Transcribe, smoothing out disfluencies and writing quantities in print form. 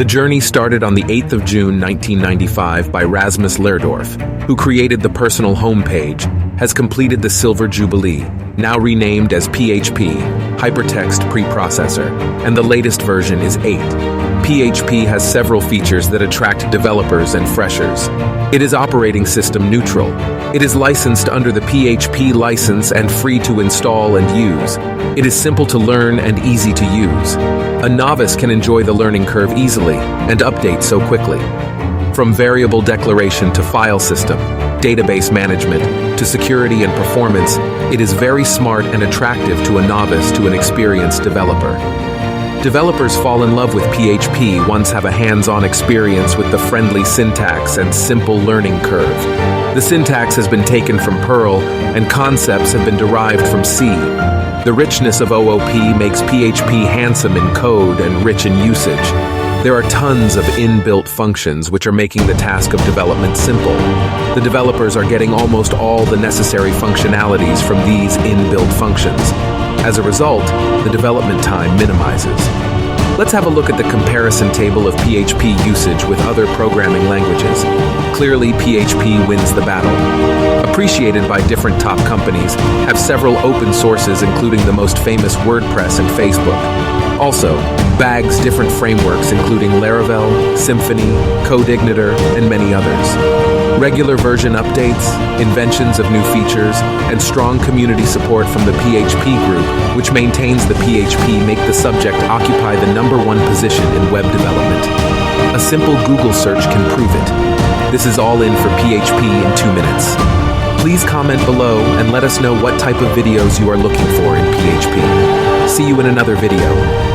The journey started on the 8th of June 1995 by Rasmus Lerdorf, who created the personal homepage, has completed the Silver Jubilee, now renamed as PHP, Hypertext Preprocessor, and the latest version is 8. PHP has several features that attract developers and freshers. It is operating system neutral. It is licensed under the PHP license and free to install and use. It is simple to learn and easy to use. A novice can enjoy the learning curve easily and update so quickly. From variable declaration to file system, database management, to security and performance, it is very smart and attractive to a novice to an experienced developer. Developers fall in love with PHP once have a hands-on experience with the friendly syntax and simple learning curve. The syntax has been taken from Perl, and concepts have been derived from C. The richness of OOP makes PHP handsome in code and rich in usage. There are tons of inbuilt functions which are making the task of development simple. The developers are getting almost all the necessary functionalities from these inbuilt functions. As a result, the development time minimizes. Let's have a look at the comparison table of PHP usage with other programming languages. Clearly, PHP wins the battle. Appreciated by different top companies, have several open sources including the most famous WordPress and Facebook. Also, bags different frameworks including Laravel, Symfony, Codeigniter, and many others. Regular version updates, inventions of new features, and strong community support from the PHP group, which maintains the PHP, make the subject occupy the #1 position in web development. A simple Google search can prove it. This is all in for PHP in 2 minutes. Please comment below and let us know what type of videos you are looking for in PHP. See you in another video.